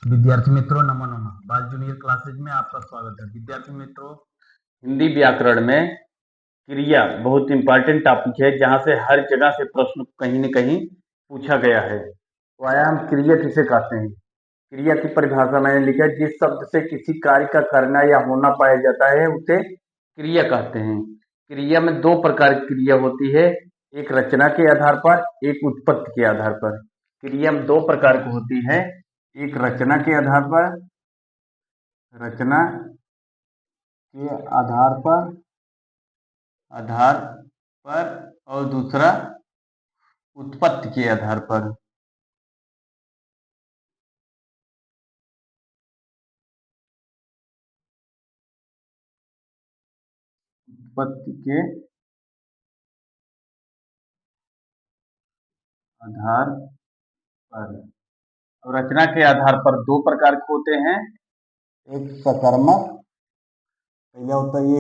विद्यार्थी मित्रों नमो नमः। बाल जूनियर क्लासेज में आपका स्वागत है। विद्यार्थी मित्रों, हिंदी व्याकरण में क्रिया बहुत इंपॉर्टेंट टॉपिक है, जहां से हर जगह से प्रश्न कहीं न कहीं पूछा गया है। तो आया हम क्रिया किसे कहते हैं। क्रिया की परिभाषा मैंने लिखा है, जिस शब्द से किसी कार्य का करना या होना पाया जाता है उसे क्रिया कहते हैं। क्रिया में दो प्रकार की क्रिया होती है, एक रचना के आधार पर, एक उत्पत्ति के आधार पर। क्रिया में दो प्रकार की होती है, एक रचना के आधार पर, रचना के आधार पर और दूसरा उत्पत्ति के आधार पर। उत्पत्ति के आधार पर और रचना के आधार पर दो प्रकार के होते हैं। एक सकर्मक, पहला होता है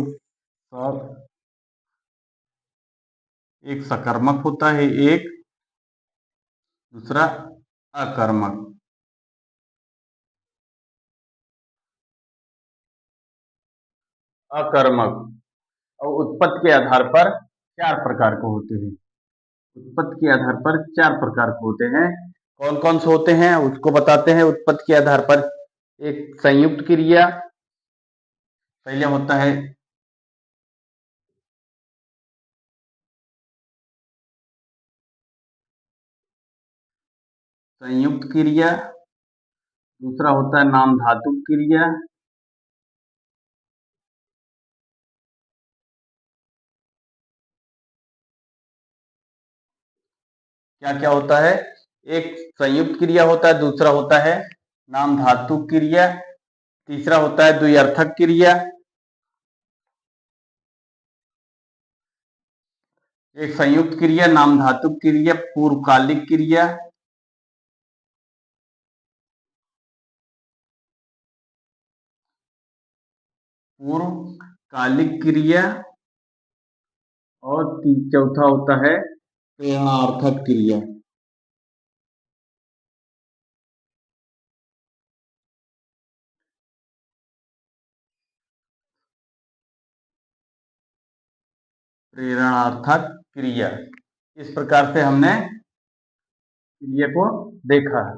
एक सकर्मक होता है, एक दूसरा अकर्मक। अकर्मक और उत्पत्ति के आधार पर चार प्रकार के होते हैं। उत्पत्ति के आधार पर चार प्रकार के होते हैं। कौन कौन से होते हैं उसको बताते हैं। उत्पत्ति के आधार पर एक संयुक्त क्रिया, पहले होता है संयुक्त क्रिया, दूसरा होता है नाम धातु क्रिया, क्या क्या होता है, एक संयुक्त क्रिया होता है, दूसरा होता है नाम धातु क्रिया, तीसरा होता है द्व्यर्थक क्रिया, एक संयुक्त क्रिया, नाम धातु क्रिया, पूर्वकालिक क्रिया, पूर्वकालिक क्रिया और चौथा होता है प्रेरणार्थक क्रिया। प्रेरणार्थक क्रिया, इस प्रकार से हमने क्रिया को देखा है।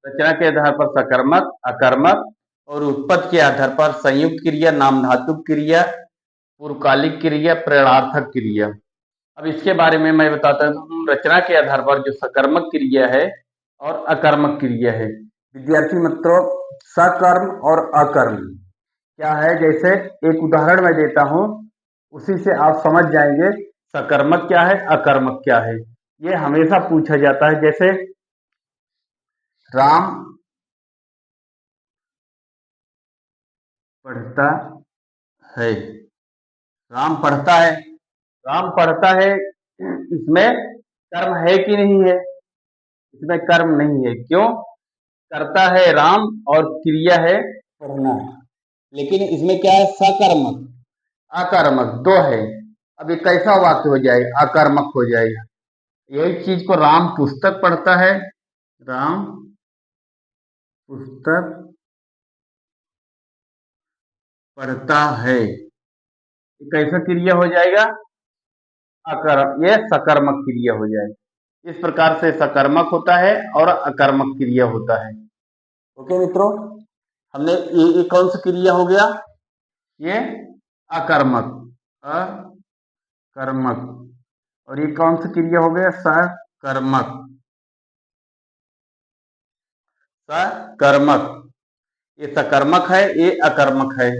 रचना के आधार पर सकर्मक, अकर्मक और उत्पत्ति के आधार पर संयुक्त क्रिया, नाम धातु क्रिया, पूर्वकालिक क्रिया, प्रेरणार्थक क्रिया। अब इसके बारे में मैं बताता हूँ। रचना के आधार पर जो सकर्मक क्रिया है और अकर्मक क्रिया है, विद्यार्थी मित्रों, सकर्म और अकर्म क्या है, जैसे एक उदाहरण मैं देता हूँ, उसी से आप समझ जाएंगे सकर्मक क्या है, अकर्मक क्या है। ये हमेशा पूछा जाता है। जैसे राम पढ़ता है, राम पढ़ता है, राम पढ़ता है, इसमें कर्म है कि नहीं है? इसमें कर्म नहीं है। क्यों? करता है राम और क्रिया है पढ़ना, लेकिन इसमें क्या है, सकर्मक अकर्मक दो है। अब ये कैसा वाक्य हो जाएगा, अकर्मक हो जाएगा। यही चीज को राम पुस्तक पढ़ता है, राम पुस्तक पढ़ता है, ये कैसा क्रिया हो जाएगा, ये सकर्मक क्रिया हो जाएगा। इस प्रकार से सकर्मक होता है और अकर्मक क्रिया होता है। ओके मित्रों, हमने ये कौन सा क्रिया हो गया, ये अकर्मक, अकर्मक। और ये कौन सा क्रिया हो गया, सकर्मक, सकर्मक। ये सकर्मक है, ये अकर्मक है।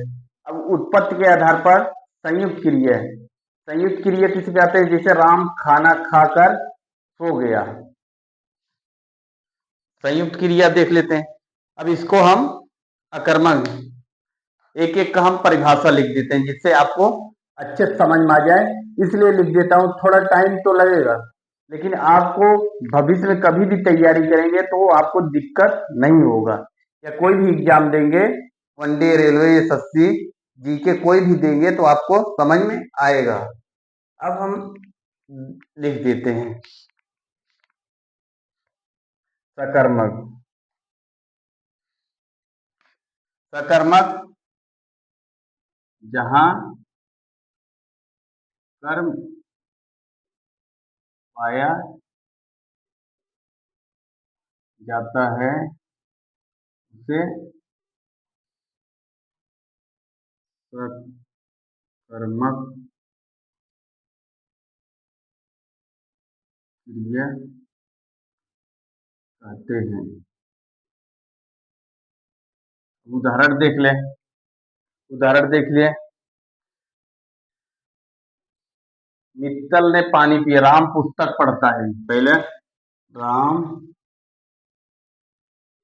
अब उत्पत्ति के आधार पर संयुक्त क्रिया है। संयुक्त क्रिया किसे कहते हैं? जैसे राम खाना खाकर सो गया, संयुक्त क्रिया देख लेते हैं। अब इसको हम अकर्मक, एक एक का हम परिभाषा लिख देते हैं, जिससे आपको अच्छे समझ में आ जाए, इसलिए लिख देता हूं। थोड़ा टाइम तो लगेगा, लेकिन आपको भविष्य में कभी भी तैयारी करेंगे तो आपको दिक्कत नहीं होगा। या कोई भी एग्जाम देंगे, वनडे, रेलवे, एसएससी, जीके कोई भी देंगे तो आपको समझ में आएगा। अब हम लिख देते हैं सकर्मक, सकर्मक जहां कर्म पाया जाता है उसे सकर्मक क्रिया कहते हैं। उदाहरण देख ले, उदाहरण देख लिए। मित्तल ने पानी पिया। राम पुस्तक पढ़ता है। पहले राम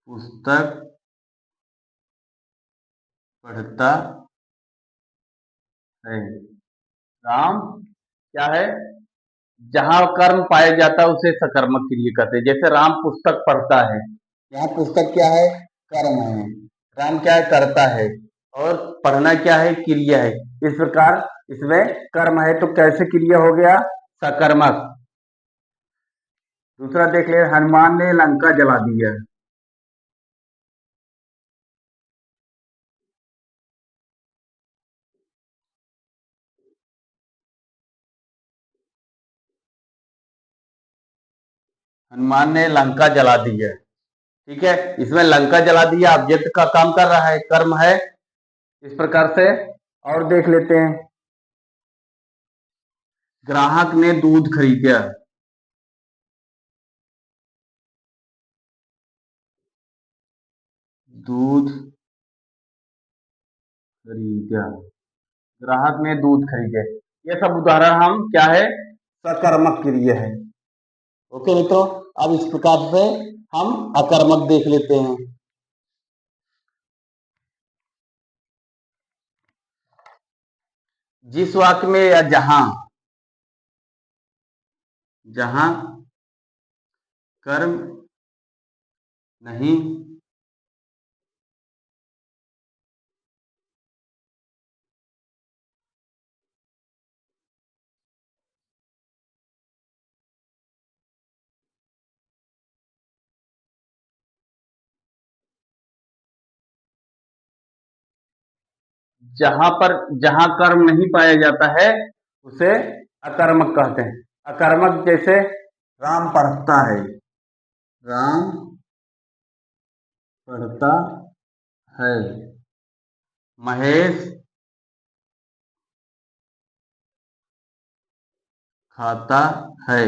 पुस्तक पढ़ता है। राम क्या है? जहां कर्म पाया जाता है उसे सकर्मक क्रिया कहते हैं। जैसे राम पुस्तक पढ़ता है, यहाँ पुस्तक क्या है? कर्म है। राम क्या है? करता है। और पढ़ना क्या है? क्रिया है। इस प्रकार इसमें कर्म है तो कैसे क्रिया हो गया? सकर्मक। दूसरा देख ले, हनुमान ने लंका जला दिया। हनुमान ने लंका जला दी है। ठीक है, इसमें लंका जला दिया ऑब्जेक्ट का काम कर रहा है, कर्म है। इस प्रकार से और देख लेते हैं। ग्राहक ने दूध खरीदा। दूध खरीदा। ग्राहक ने दूध खरीदे। ये सब उदाहरण हम क्या है? सकर्मक क्रिया है। ओके मित्रों, अब इस प्रकार से हम अकर्मक देख लेते हैं। जिस वाक्य में या जहां जहां कर्म नहीं जहां कर्म नहीं पाया जाता है उसे अकर्मक कहते हैं। अकर्मक जैसे राम पढ़ता है। राम पढ़ता है। महेश खाता है।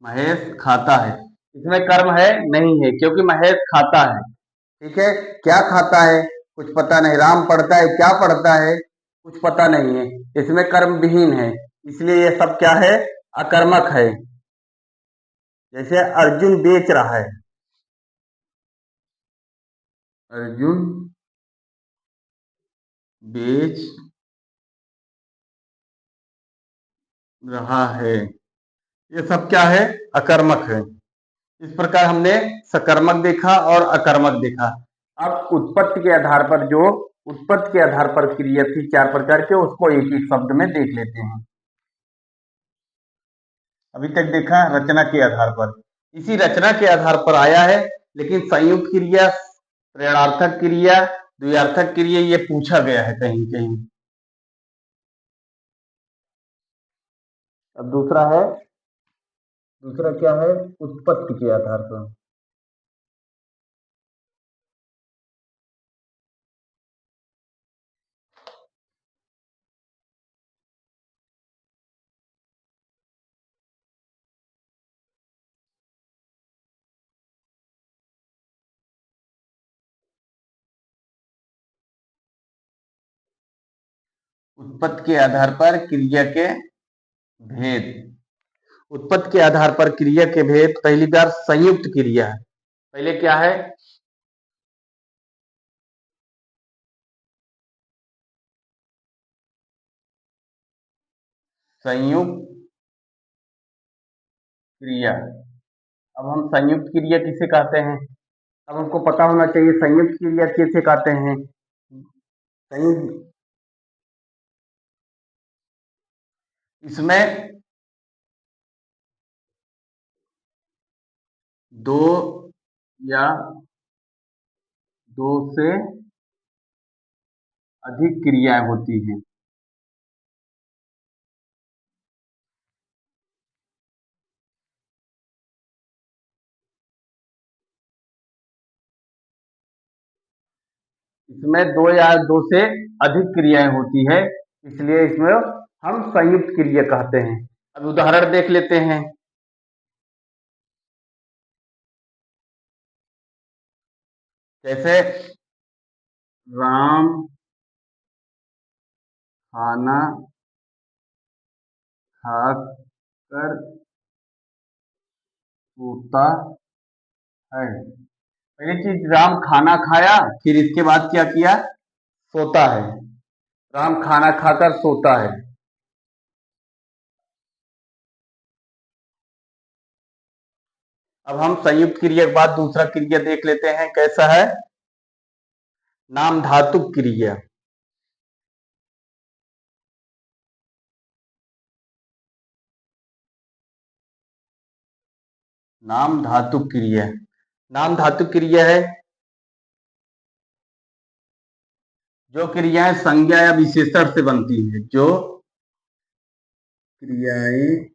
महेश खाता है। इसमें कर्म है? नहीं है, क्योंकि महेश खाता है। ठीक है, क्या खाता है कुछ पता नहीं। राम पढ़ता है, क्या पढ़ता है कुछ पता नहीं है। इसमें कर्म विहीन है, इसलिए ये सब क्या है? अकर्मक है। जैसे अर्जुन बेच रहा है। अर्जुन बेच रहा है। ये सब क्या है? अकर्मक है। इस प्रकार हमने सकर्मक देखा और अकर्मक देखा। अब उत्पत्ति के आधार पर जो उत्पत्ति के आधार पर क्रिया थी 4 प्रकार के, उसको एक एक शब्द में देख लेते हैं। अभी तक देखा रचना के आधार पर। इसी रचना के आधार पर आया है, लेकिन संयुक्त क्रिया, प्रेरणार्थक क्रिया, द्विअर्थक क्रिया ये पूछा गया है कहीं कहीं। अब दूसरा क्या है? उत्पत्ति के आधार पर। उत्पत्ति के आधार पर क्रिया के भेद। उत्पत्ति के आधार पर क्रिया के भेद। पहली बार संयुक्त क्रिया है। पहले क्या है? संयुक्त क्रिया। अब हम संयुक्त क्रिया किसे कहते हैं? अब हमको पता होना चाहिए संयुक्त क्रिया किसे कहते हैं। संयुक्त इसमें दो या दो से अधिक क्रियाएं होती हैं। इसमें दो या दो से अधिक क्रियाएं होती है, इसलिए इसमें हम संयुक्त क्रिया कहते हैं। अब उदाहरण देख लेते हैं। जैसे राम खाना खाकर सोता है। पहली चीज, राम खाना खाया, फिर इसके बाद क्या किया? सोता है। राम खाना खाकर सोता है। अब हम संयुक्त क्रिया के बाद दूसरा क्रिया देख लेते हैं, कैसा है? नाम धातुक क्रिया। नाम धातुक क्रिया। नाम धातुक क्रिया है जो क्रियाएं संज्ञा या विशेषण से बनती है। जो क्रियाएं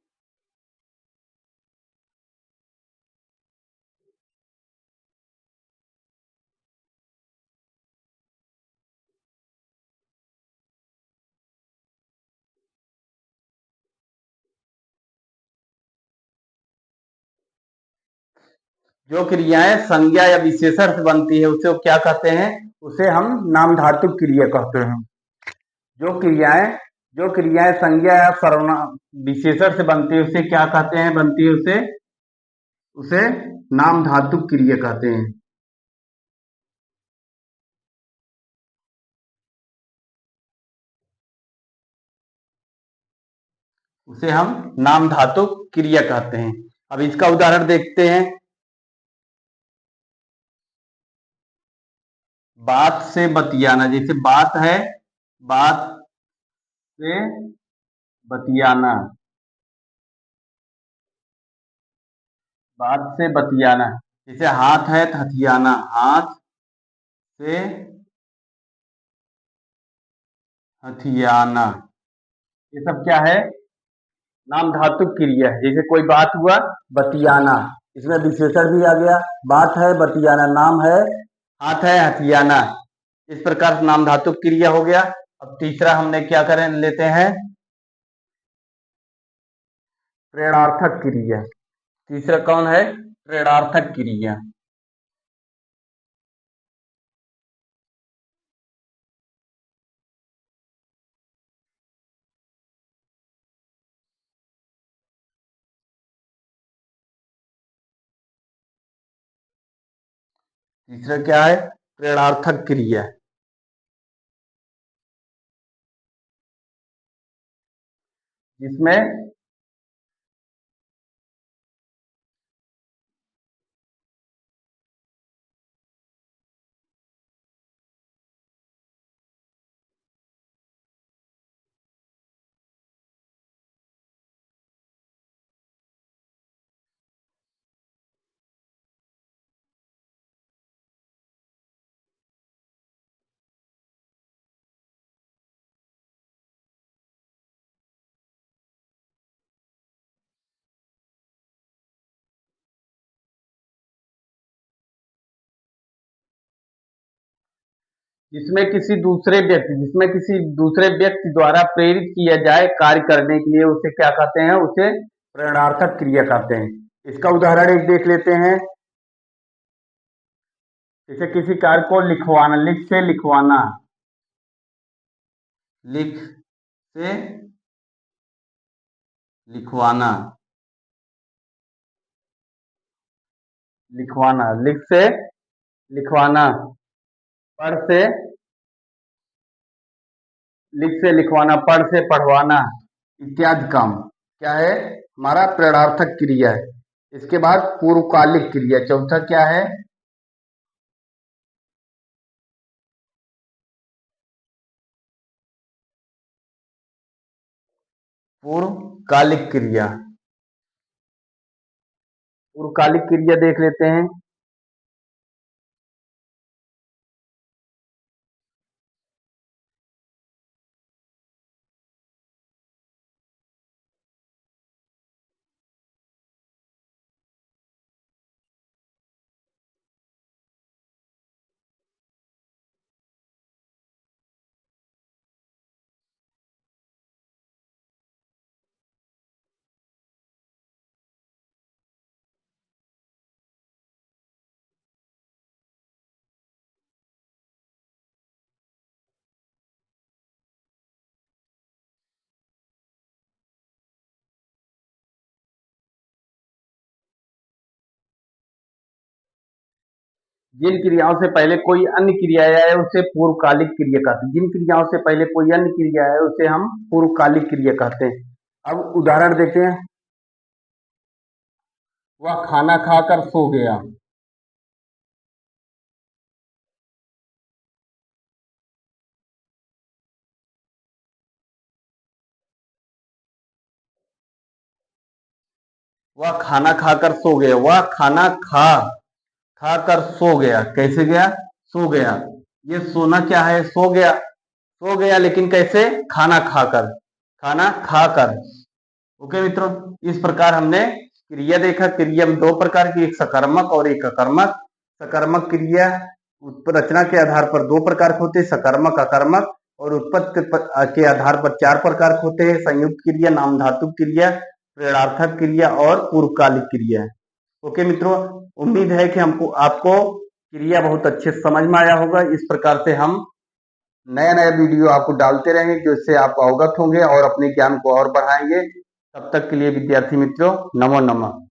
जो क्रियाएं संज्ञा या विशेषण से बनती है उसे क्या कहते हैं? उसे हम नाम धातुक क्रिया कहते हैं। जो क्रियाएं संज्ञा या सर्वनाम विशेषण से बनती है उसे क्या कहते हैं? बनती है उसे उसे नाम धातुक क्रिया कहते हैं। उसे हम नाम धातुक क्रिया कहते हैं। अब इसका उदाहरण देखते हैं। बात से बतियाना, जैसे बात है, बात से बतियाना। बात से बतियाना। जैसे हाथ है तो हथियाना, हाथ से हथियाना। ये सब क्या है? नाम धातुक क्रिया है। जैसे कोई बात हुआ, बतियाना, इसमें विशेषण भी आ गया। बात है, बतियाना, नाम है, हाथ है, हथियाना। इस प्रकार नाम धातुक क्रिया हो गया। अब तीसरा हमने क्या करें लेते हैं? प्रेरणार्थक क्रिया। तीसरा कौन है? प्रेरणार्थक क्रिया। तीसरा क्या है? प्रेरणार्थक क्रिया। जिसमें जिसमें किसी दूसरे व्यक्ति द्वारा प्रेरित किया जाए कार्य करने के लिए, उसे क्या कहते हैं? उसे प्रेरणार्थक क्रिया कहते हैं। इसका उदाहरण एक देख लेते हैं। जैसे किसी कार्य को लिखवाना, लिख से लिखवाना, लिख से लिखवाना, लिखवाना, लिख से लिखवाना, पढ़ से लिख से लिखवाना, पढ़ से पढ़वाना इत्यादि काम क्या है? हमारा प्रेरणार्थक क्रिया है। इसके बाद पूर्वकालिक क्रिया, चौथा क्या है? पूर्वकालिक क्रिया। पूर्वकालिक क्रिया देख लेते हैं। जिन क्रियाओं से पहले कोई अन्य क्रिया है उसे पूर्वकालिक क्रिया कहते हैं। जिन क्रियाओं से पहले कोई अन्य क्रिया है उसे हम पूर्वकालिक क्रिया कहते हैं। अब उदाहरण देते हैं। वह खाना खाकर सो गया। वह खाना खाकर सो गया। वह खाना खाकर सो गया। कैसे गया? सो गया। ये सोना क्या है? सो गया। सो गया लेकिन कैसे? खाना खाकर। खाना खाकर। ओके मित्रों, इस प्रकार हमने क्रिया देखा। क्रिया में दो प्रकार की, एक सकर्मक और एक अकर्मक। सकर्मक क्रिया रचना के आधार पर दो प्रकार के होते हैं, सकर्मक, अकर्मक, और उत्पत्ति के आधार पर चार प्रकार के होते हैं, संयुक्त क्रिया, नामधातुक क्रिया, प्रेरणार्थक क्रिया और पूर्वकालिक क्रिया। ओके मित्रों, उम्मीद है कि हमको आपको क्रिया बहुत अच्छे से समझ में आया होगा। इस प्रकार से हम नया नया वीडियो आपको डालते रहेंगे जिससे आप अवगत होंगे और अपने ज्ञान को और बढ़ाएंगे। तब तक के लिए विद्यार्थी मित्रों, नमो नमः।